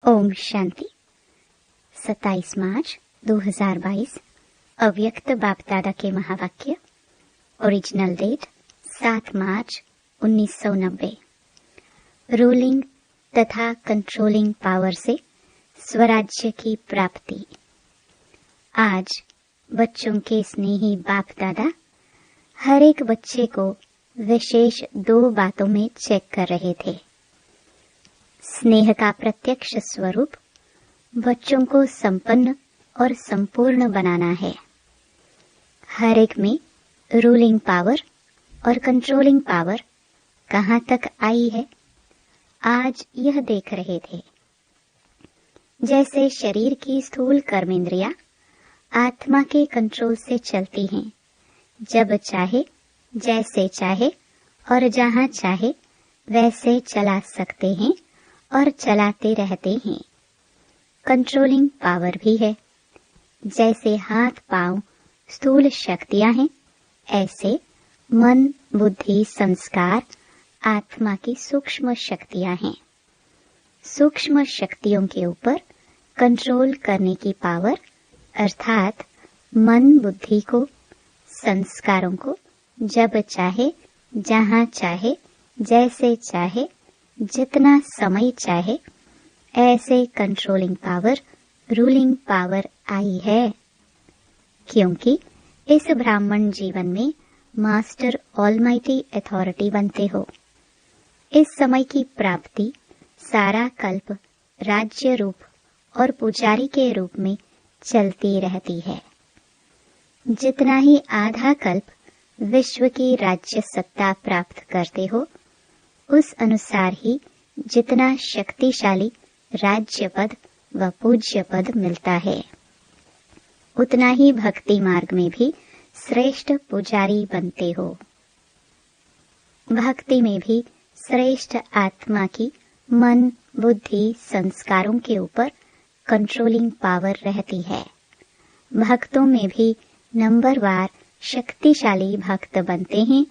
ओम शांति। 27 मार्च 2022 अव्यक्त बाप दादा के महावाक्य। ओरिजिनल डेट 7 मार्च 1990। रूलिंग तथा कंट्रोलिंग पावर से स्वराज्य की प्राप्ति। आज बच्चों के स्नेही बाप दादा हर एक बच्चे को विशेष 2 बातों में चेक कर रहे थे। स्नेह का प्रत्यक्ष स्वरूप बच्चों को संपन्न और संपूर्ण बनाना है। हर एक में रूलिंग पावर और कंट्रोलिंग पावर कहाँ तक आई है, आज यह देख रहे थे। जैसे शरीर की स्थूल कर्मेंद्रियां आत्मा के कंट्रोल से चलती हैं, जब चाहे, जैसे चाहे और जहां चाहे वैसे चला सकते हैं और चलाते रहते हैं। कंट्रोलिंग पावर भी है। जैसे हाथ पांव स्थूल शक्तियां हैं, ऐसे मन बुद्धि संस्कार आत्मा की सूक्ष्म शक्तियां हैं। सूक्ष्म शक्तियों के ऊपर कंट्रोल करने की पावर अर्थात मन बुद्धि को संस्कारों को जब चाहे जहां चाहे जैसे चाहे जितना समय चाहे ऐसे कंट्रोलिंग पावर रूलिंग पावर आई है। क्योंकि इस ब्राह्मण जीवन में मास्टर ऑलमाइटी अथॉरिटी बनते हो। इस समय की प्राप्ति सारा कल्प राज्य रूप और पुजारी के रूप में चलती रहती है। जितना ही आधा कल्प विश्व की राज्य सत्ता प्राप्त करते हो, उस अनुसार ही जितना शक्तिशाली राज्य पद व पूज्य पद मिलता है, उतना ही भक्ति मार्ग में भी श्रेष्ठ पुजारी बनते हो। भक्ति में भी श्रेष्ठ आत्मा की मन बुद्धि संस्कारों के ऊपर कंट्रोलिंग पावर रहती है। भक्तों में भी नंबरवार शक्तिशाली भक्त बनते हैं,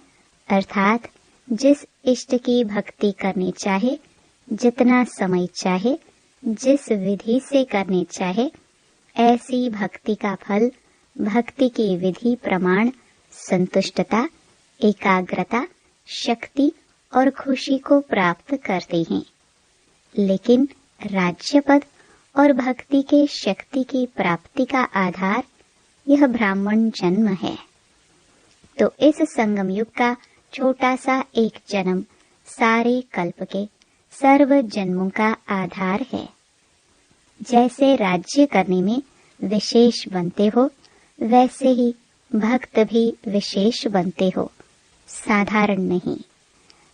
अर्थात जिस इष्ट की भक्ति करनी चाहे, जितना समय चाहे, जिस विधि से करनी चाहे, ऐसी भक्ति का फल भक्ति की विधि प्रमाण संतुष्टता एकाग्रता शक्ति और खुशी को प्राप्त करते हैं। लेकिन राज्य पद और भक्ति के शक्ति की प्राप्ति का आधार यह ब्राह्मण जन्म है। तो इस संगम युग का छोटा सा एक जन्म सारे कल्प के सर्व जन्मों का आधार है। जैसे राज्य करने में विशेष बनते हो, वैसे ही भक्त भी विशेष बनते हो, साधारण नहीं।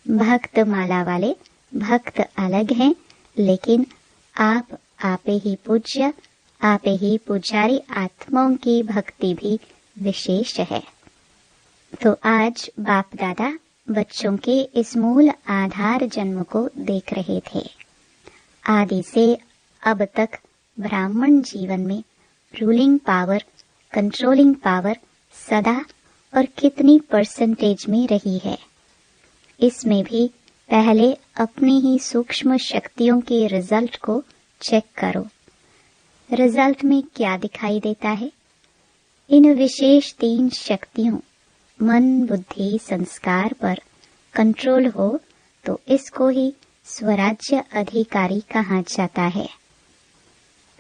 भक्त माला वाले भक्त अलग हैं, लेकिन आप आपे ही पूज्य आपे ही पुजारी आत्माओं की भक्ति भी विशेष है। तो आज बाप दादा बच्चों के इस मूल आधार जन्म को देख रहे थे। आदि से अब तक ब्राह्मण जीवन में रूलिंग पावर कंट्रोलिंग पावर सदा और कितनी परसेंटेज में रही है। इसमें भी पहले अपनी ही सूक्ष्म शक्तियों के रिजल्ट को चेक करो। रिजल्ट में क्या दिखाई देता है? इन विशेष 3 शक्तियों मन बुद्धि संस्कार पर कंट्रोल हो तो इसको ही स्वराज्य अधिकारी कहा जाता है।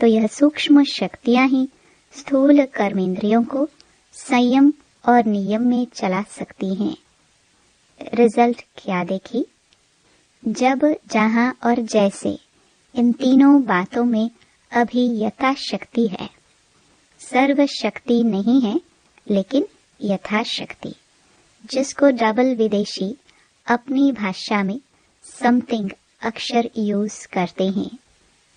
तो यह सूक्ष्म शक्तियां ही स्थूल कर्मेंद्रियों को संयम और नियम में चला सकती हैं। रिजल्ट क्या देखी? जब जहां और जैसे इन तीनों बातों में अभी यथाशक्ति है। सर्व शक्ति नहीं है, लेकिन यथाशक्ति, जिसको डबल विदेशी अपनी भाषा में समथिंग अक्षर यूज करते हैं,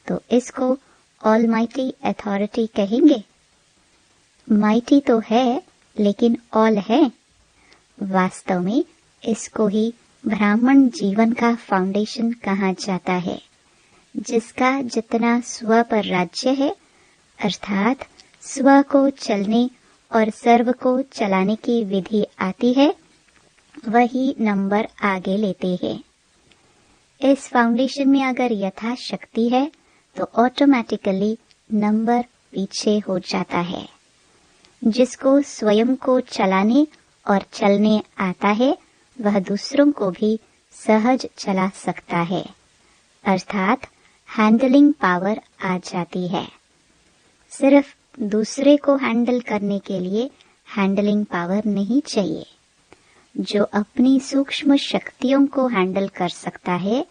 तो इसको ऑलमाइटी अथॉरिटी कहेंगे। माइटी तो है, लेकिन ऑल है। वास्तव में इसको ही ब्राह्मण जीवन का फाउंडेशन कहा जाता है, जिसका जितना स्व पर राज्य है, अर्थात स्व को चलने और सर्व को चलाने की विधि आती है, वही नंबर आगे लेते हैं। इस फाउंडेशन में अगर यथाशक्ति है तो ऑटोमेटिकली नंबर पीछे हो जाता है। जिसको स्वयं को चलाने और चलने आता है वह दूसरों को भी सहज चला सकता है, अर्थात हैंडलिंग पावर आ जाती है। सिर्फ दूसरे को हैंडल करने के लिए हैंडलिंग पावर नहीं चाहिए। जो अपनी सूक्ष्म शक्तियों को हैंडल कर सकता है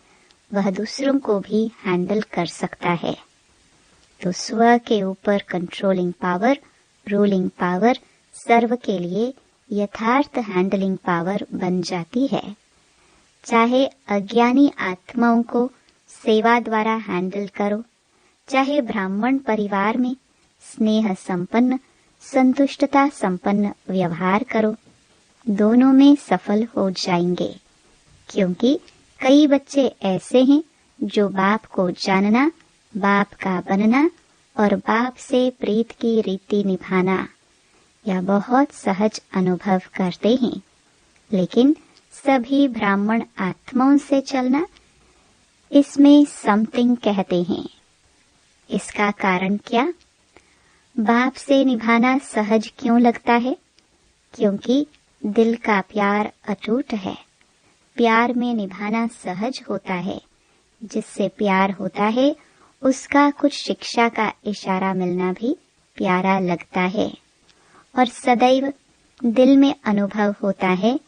वह दूसरों को भी हैंडल कर सकता है। तो स्व के ऊपर कंट्रोलिंग पावर, रूलिंग पावर सर्व के लिए यथार्थ हैंडलिंग पावर बन जाती है। चाहे अज्ञानी आत्माओं को सेवा द्वारा हैंडल करो, चाहे ब्राह्मण परिवार में स्नेह संपन्न, संतुष्टता संपन्न व्यवहार करो, दोनों में सफल हो जाएंगे। क्योंकि कई बच्चे ऐसे हैं जो बाप को जानना, बाप का बनना और बाप से प्रीत की रीति निभाना या बहुत सहज अनुभव करते हैं, लेकिन सभी ब्राह्मण आत्माओं से चलना, इसमें समथिंग कहते हैं। इसका कारण क्या? बाप से निभाना सहज क्यों लगता है? क्योंकि दिल का प्यार अटूट है। प्यार में निभाना सहज होता है। जिससे प्यार होता है उसका कुछ शिक्षा का इशारा मिलना भी प्यारा लगता है। और सदैव दिल में अनुभव होता है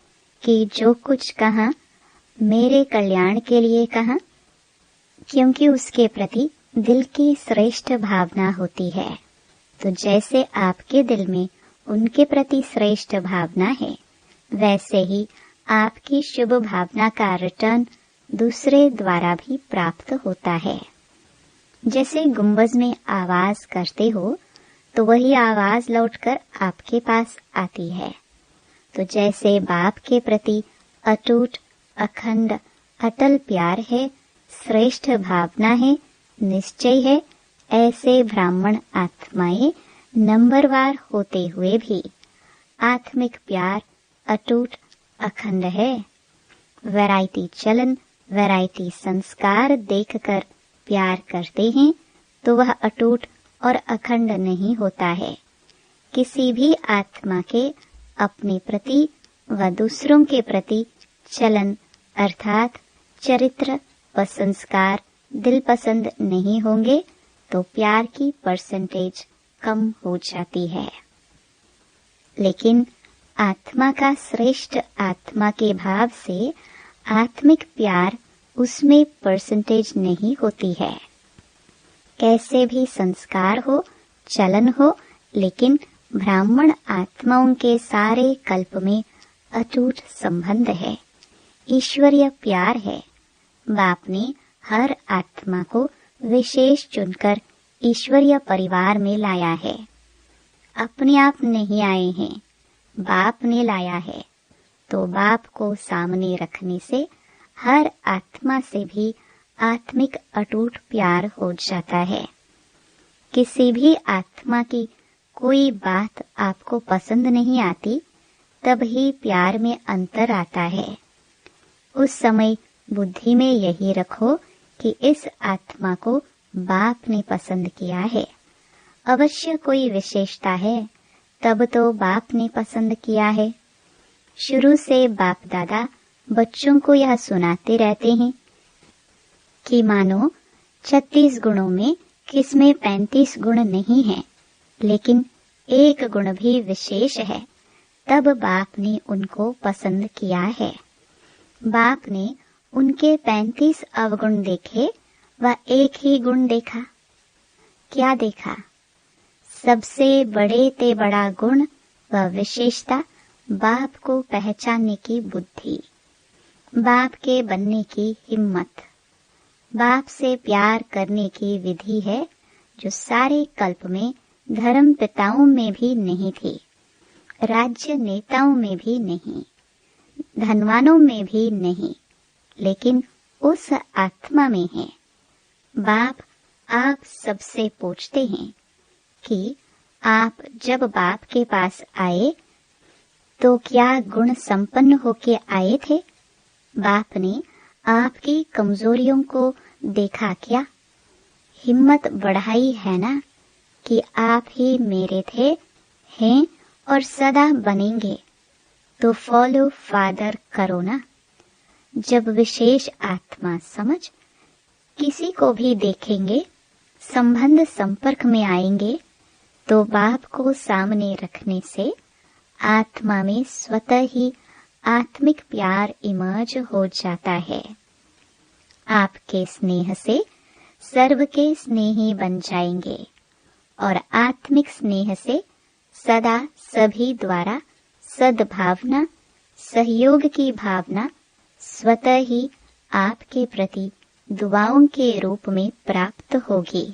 कि जो कुछ कहा मेरे कल्याण के लिए कहा, क्योंकि उसके प्रति दिल की श्रेष्ठ भावना होती है। तो जैसे आपके दिल में उनके प्रति श्रेष्ठ भावना है, वैसे ही आपकी शुभ भावना का रिटर्न दूसरे द्वारा भी प्राप्त होता है। जैसे गुंबज में आवाज करते हो तो वही आवाज लौटकर आपके पास आती है। तो जैसे बाप के प्रति अटूट, अखंड, अटल प्यार है, श्रेष्ठ भावना है, निश्चय है, ऐसे ब्राह्मण आत्माएं नंबरवार होते हुए भी आत्मिक प्यार अटूट, अखंड है। वैरायटी चलन, वैरायटी संस्कार देखकर प्यार करते हैं तो वह अटूट और अखंड नहीं होता है। किसी भी आत्मा के अपने प्रति व दूसरों के प्रति चलन अर्थात चरित्र व संस्कार दिल पसंद नहीं होंगे तो प्यार की परसेंटेज कम हो जाती है। लेकिन आत्मा का श्रेष्ठ आत्मा के भाव से आत्मिक प्यार उसमें परसेंटेज नहीं होती है। कैसे भी संस्कार हो, चलन हो, लेकिन ब्राह्मण आत्माओं के सारे कल्प में अटूट संबंध है, ईश्वरीय प्यार है। बाप ने हर आत्मा को विशेष चुनकर ईश्वरीय परिवार में लाया है। अपने आप नहीं आए हैं, बाप ने लाया है। तो बाप को सामने रखने से हर आत्मा से भी आत्मिक अटूट प्यार हो जाता है। किसी भी आत्मा की कोई बात आपको पसंद नहीं आती, तभी प्यार में अंतर आता है। उस समय बुद्धि में यही रखो कि इस आत्मा को बाप ने पसंद किया है। अवश्य कोई विशेषता है, तब तो बाप ने पसंद किया है। शुरू से बाप दादा बच्चों को यह सुनाते रहते हैं कि मानो 36 गुणों में किसमें 35 गुण नहीं है, लेकिन एक गुण भी विशेष है, तब बाप ने उनको पसंद किया है। बाप ने उनके 35 अवगुण देखे व एक ही गुण देखा। क्या देखा? सबसे बड़े ते बड़ा गुण व विशेषता बाप को पहचानने की बुद्धि, बाप के बनने की हिम्मत, बाप से प्यार करने की विधि है, जो सारे कल्प में धर्म पिताओं में भी नहीं थी, राज्य नेताओं में भी नहीं, धनवानों में भी नहीं, लेकिन उस आत्मा में है। बाप आप सबसे पूछते हैं कि आप जब बाप के पास आए तो क्या गुण संपन्न होके आए थे? बाप ने आपकी कमजोरियों को देखा क्या? हिम्मत बढ़ाई है ना कि आप ही मेरे थे, हैं और सदा बनेंगे, तो फॉलो फादर करो ना। जब विशेष आत्मा समझ किसी को भी देखेंगे, संबंध संपर्क में आएंगे, तो बाप को सामने रखने से आत्मा में स्वतः ही आत्मिक प्यार इमर्ज हो जाता है। आपके स्नेह से सर्व के स्नेही बन जाएंगे और आत्मिक स्नेह से सदा सभी द्वारा सद्भावना, सहयोग की भावना स्वतः ही आपके प्रति दुआओं के रूप में प्राप्त होगी।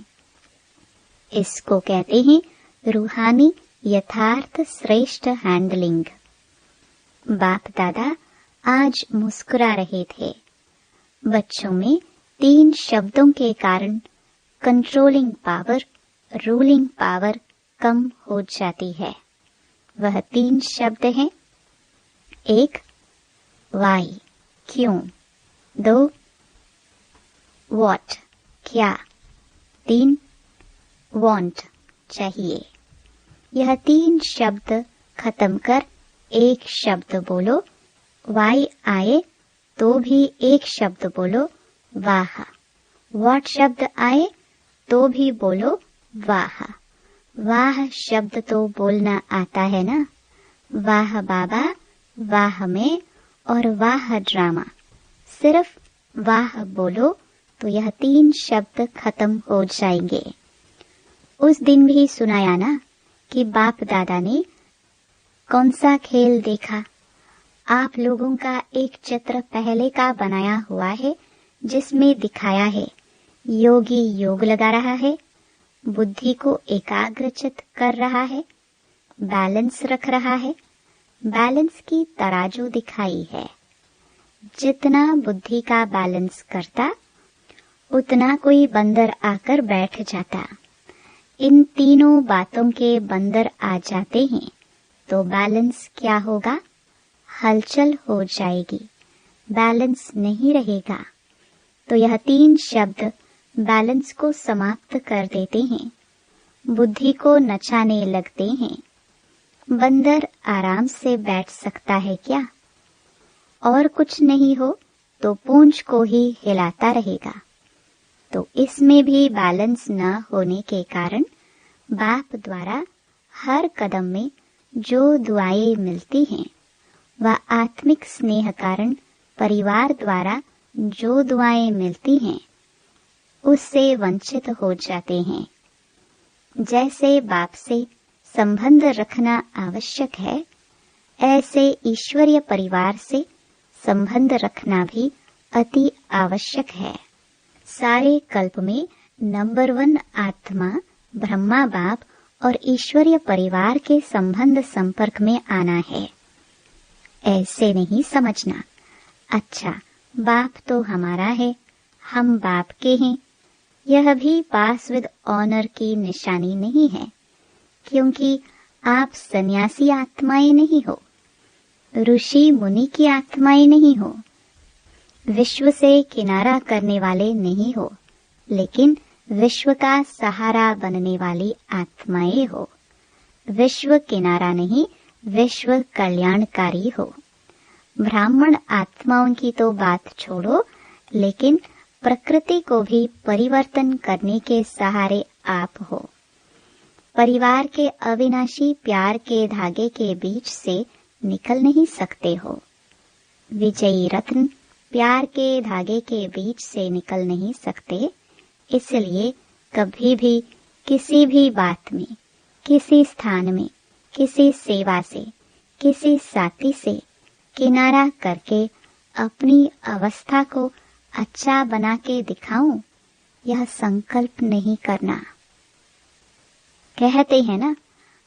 इसको कहते हैं रूहानी यथार्थ श्रेष्ठ हैंडलिंग। बाप दादा आज मुस्कुरा रहे थे। बच्चों में 3 शब्दों के कारण कंट्रोलिंग पावर, रूलिंग पावर कम हो जाती है। वह 3 शब्द हैं। 1 वाई, क्यों। 2 व्हाट, क्या। 3 वांट, चाहिए। यह 3 शब्द खत्म कर एक शब्द बोलो। वाई आए तो भी एक शब्द बोलो, वाह। व्हाट शब्द आए तो भी बोलो, वाह। वाह शब्द तो बोलना आता है ना। वाह बाबा, वाह मैं और वाह ड्रामा। सिर्फ वाह बोलो तो यह 3 शब्द खत्म हो जाएंगे। उस दिन भी सुनाया ना कि बाप दादा ने कौन सा खेल देखा। आप लोगों का एक चित्र पहले का बनाया हुआ है, जिसमें दिखाया है योगी योग लगा रहा है, बुद्धि को एकाग्रचित कर रहा है, बैलेंस रख रहा है। बैलेंस की तराजू दिखाई है। जितना बुद्धि का बैलेंस करता, उतना कोई बंदर आकर बैठ जाता। इन तीनों बातों के बंदर आ जाते हैं तो बैलेंस क्या होगा? हलचल हो जाएगी, बैलेंस नहीं रहेगा। तो यह 3 शब्द बैलेंस को समाप्त कर देते हैं, बुद्धि को नचाने लगते हैं। बंदर आराम से बैठ सकता है क्या? और कुछ नहीं हो तो पूंछ को ही हिलाता रहेगा। तो इसमें भी बैलेंस न होने के कारण बाप द्वारा हर कदम में जो दुआएं मिलती हैं, वह आत्मिक स्नेह कारण परिवार द्वारा जो दुआएं मिलती हैं, उससे वंचित हो जाते हैं। जैसे बाप से संबंध रखना आवश्यक है, ऐसे ईश्वरीय परिवार से संबंध रखना भी अति आवश्यक है। सारे कल्प में नंबर 1 आत्मा ब्रह्मा बाप और ईश्वरीय परिवार के संबंध संपर्क में आना है। ऐसे नहीं समझना, अच्छा बाप तो हमारा है, हम बाप के हैं। यह भी पास विद ऑनर की निशानी नहीं है, क्योंकि आप सन्यासी आत्माएं नहीं हो, ऋषि मुनि की आत्माएं नहीं हो, विश्व से किनारा करने वाले नहीं हो, लेकिन विश्व का सहारा बनने वाली आत्माएं हो। विश्व किनारा नहीं, विश्व कल्याणकारी हो। ब्राह्मण आत्माओं की तो बात छोड़ो, लेकिन प्रकृति को भी परिवर्तन करने के सहारे आप हो। परिवार के अविनाशी प्यार के धागे के बीच से निकल नहीं सकते हो। विजयी रत्न प्यार के धागे के बीच से निकल नहीं सकते, इसलिए कभी भी किसी भी बात में, किसी स्थान में, किसी सेवा से, किसी साथी से किनारा करके अपनी अवस्था को अच्छा बना के दिखाऊं, यह संकल्प नहीं करना। कहते हैं ना,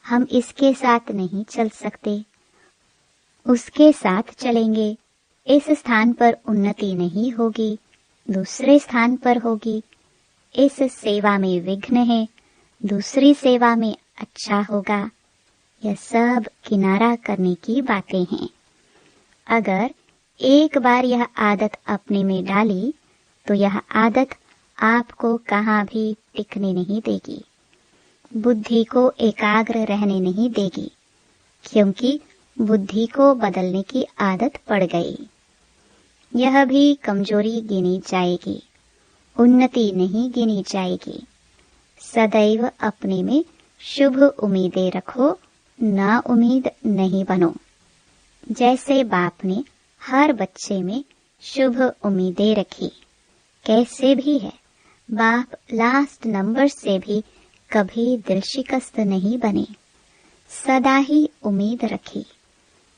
हम इसके साथ नहीं चल सकते, उसके साथ चलेंगे, इस स्थान पर उन्नति नहीं होगी, दूसरे स्थान पर होगी। इस सेवा में विघ्न है, दूसरी सेवा में अच्छा होगा। यह सब किनारा करने की बातें हैं। अगर एक बार यह आदत अपने में डाली, तो यह आदत आपको कहाँ भी टिकने नहीं देगी, बुद्धि को एकाग्र रहने नहीं देगी, क्योंकि बुद्धि को बदलने की आदत पड़ गई। यह भी कमजोरी गिनी जाएगी, उन्नति नहीं गिनी जाएगी। सदैव अपने में शुभ उम्मीदें रखो, ना उम्मीद नहीं बनो। जैसे बाप ने हर बच्चे में शुभ उम्मीदें रखी, कैसे भी है, बाप लास्ट नंबर से भी कभी दिल शिकस्त नहीं बने, सदा ही उम्मीद रखी।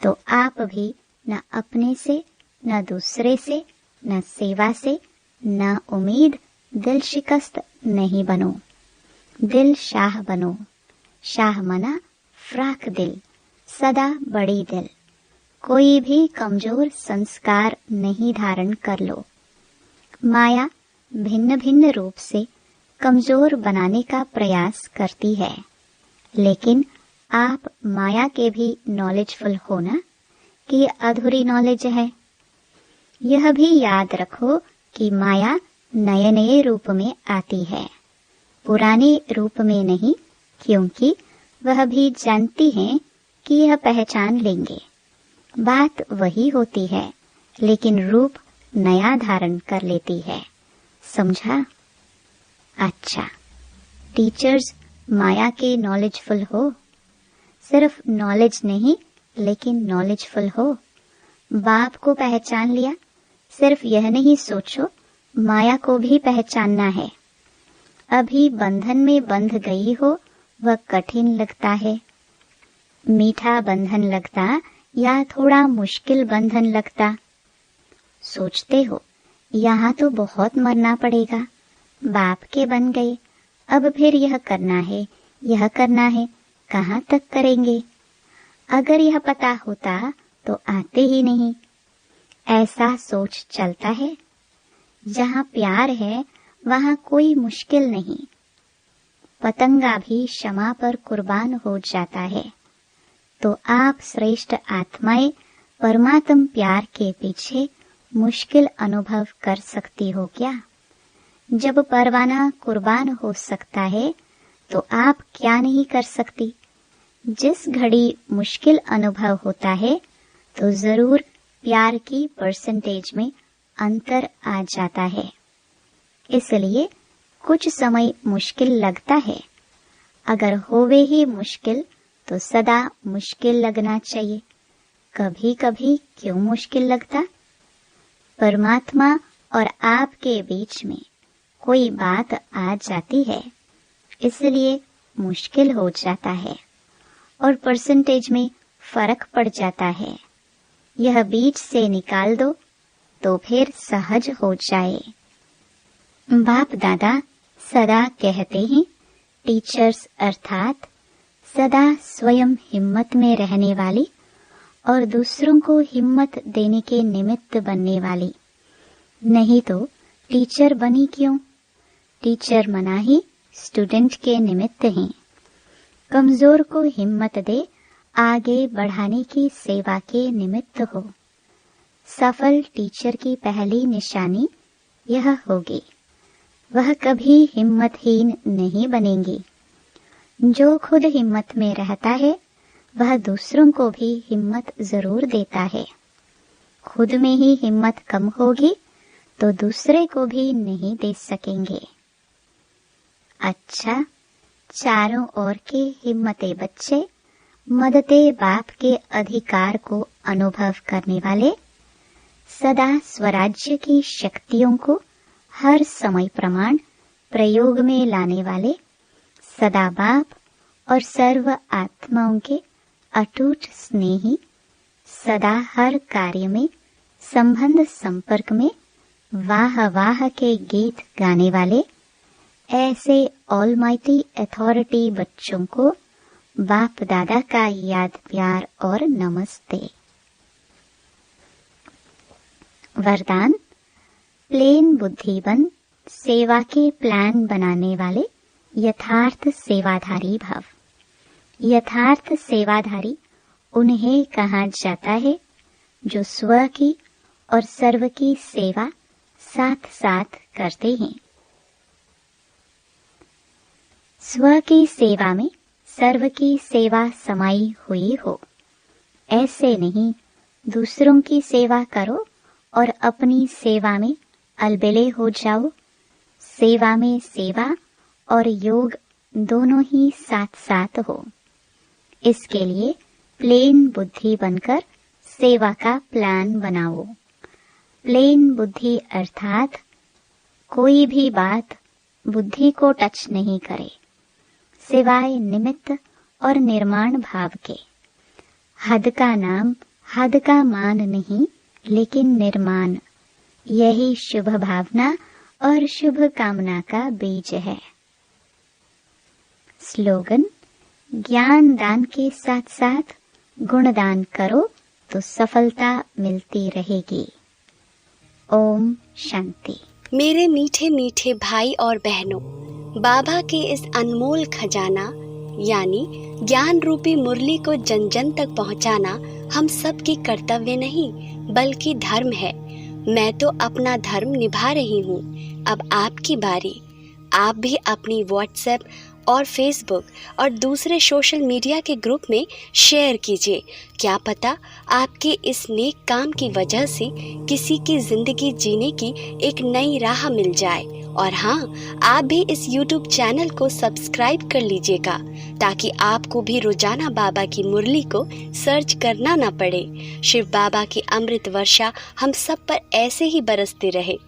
तो आप भी न अपने से, न दूसरे से, न सेवा से, न उम्मीद दिल शिकस्त नहीं बनो। दिल शाह बनो। शाह मना फ्राक दिल, सदा बड़ी दिल। कोई भी कमजोर संस्कार नहीं धारण कर लो। माया भिन्न भिन्न रूप से कमजोर बनाने का प्रयास करती है, लेकिन आप माया के भी नॉलेजफुल हो ना, कि अधूरी नॉलेज है। यह भी याद रखो कि माया नए नए रूप में आती है, पुराने रूप में नहीं, क्योंकि वह भी जानती है कि यह पहचान लेंगे। बात वही होती है, लेकिन रूप नया धारण कर लेती है। समझा? अच्छा, टीचर्स माया के नॉलेजफुल हो। सिर्फ नॉलेज नहीं, लेकिन नॉलेजफुल हो। बाप को पहचान लिया, सिर्फ यह नहीं सोचो माया को भी पहचानना है। अभी बंधन में बंध गई हो, वह कठिन लगता है। मीठा बंधन लगता या थोड़ा मुश्किल बंधन लगता? सोचते हो यहाँ तो बहुत मरना पड़ेगा, बाप के बन गए, अब फिर यह करना है, यह करना है, कहाँ तक करेंगे? अगर यह पता होता तो आते ही नहीं। ऐसा सोच चलता है। जहाँ प्यार है वहाँ कोई मुश्किल नहीं। पतंगा भी क्षमा पर कुर्बान हो जाता है। तो आप श्रेष्ठ आत्माएं परमात्म प्यार के पीछे मुश्किल अनुभव कर सकती हो क्या? जब परवाना कुर्बान हो सकता है तो आप क्या नहीं कर सकती? जिस घड़ी मुश्किल अनुभव होता है तो जरूर प्यार की परसेंटेज में अंतर आ जाता है। इसलिए कुछ समय मुश्किल लगता है। अगर होवे ही मुश्किल तो सदा मुश्किल लगना चाहिए। कभी कभी क्यों मुश्किल लगता? परमात्मा और आपके बीच में कोई बात आ जाती है, इसलिए मुश्किल हो जाता है और परसेंटेज में फर्क पड़ जाता है। यह बीच से निकाल दो तो फिर सहज हो जाए। बाप दादा सदा कहते हैं, टीचर्स अर्थात सदा स्वयं हिम्मत में रहने वाली और दूसरों को हिम्मत देने के निमित्त बनने वाली। नहीं तो टीचर बनी क्यों? टीचर मना ही स्टूडेंट के निमित्त हैं। कमजोर को हिम्मत दे, आगे बढ़ाने की सेवा के निमित्त हो। सफल टीचर की पहली निशानी यह होगी, वह कभी हिम्मतहीन नहीं बनेंगी। जो खुद हिम्मत में रहता है वह दूसरों को भी हिम्मत जरूर देता है। खुद में ही हिम्मत कम होगी तो दूसरे को भी नहीं दे सकेंगे। अच्छा, चारों ओर के हिम्मते बच्चे मदते बाप के अधिकार को अनुभव करने वाले, सदा स्वराज्य की शक्तियों को हर समय प्रमाण प्रयोग में लाने वाले, सदा बाप और सर्व आत्माओं के अटूट स्नेही, सदा हर कार्य में संबंध संपर्क में वाह वाह के गीत गाने वाले, ऐसे ऑलमाइटी अथॉरिटी बच्चों को बाप दादा का याद प्यार और नमस्ते। वरदान, प्लेन बुद्धि बन सेवा के प्लान बनाने वाले यथार्थ सेवाधारी भव। यथार्थ सेवाधारी उन्हें कहा जाता है जो स्व की और सर्व की सेवा साथ साथ करते हैं। स्व की सेवा में सर्व की सेवा समाई हुई हो। ऐसे नहीं, दूसरों की सेवा करो और अपनी सेवा में अलबेले हो जाओ। सेवा में सेवा और योग दोनों ही साथ साथ हो। इसके लिए प्लेन बुद्धि बनकर सेवा का प्लान बनाओ। प्लेन बुद्धि अर्थात कोई भी बात बुद्धि को टच नहीं करे, सिवाय निमित्त और निर्माण भाव के। हद का नाम हद का मान नहीं, लेकिन निर्माण, यही शुभ भावना और शुभ कामना का बीज है। स्लोगन: ज्ञान दान के साथ साथ गुण दान करो तो सफलता मिलती रहेगी। ओम शांति। मेरे मीठे मीठे भाई और बहनों, बाबा के इस अनमोल खजाना यानी ज्ञान रूपी मुरली को जन जन तक पहुंचाना हम सब की कर्तव्य नहीं बल्कि धर्म है। मैं तो अपना धर्म निभा रही हूँ, अब आपकी बारी। आप भी अपनी व्हाट्सएप और फेसबुक और दूसरे सोशल मीडिया के ग्रुप में शेयर कीजिए। क्या पता आपके इस नेक काम की वजह से किसी की जिंदगी जीने की एक नई राह मिल जाए। और हाँ, आप भी इस YouTube चैनल को सब्सक्राइब कर लीजिएगा ताकि आपको भी रोजाना बाबा की मुरली को सर्च करना ना पड़े। शिव बाबा की अमृत वर्षा हम सब पर ऐसे ही बरसते रहे।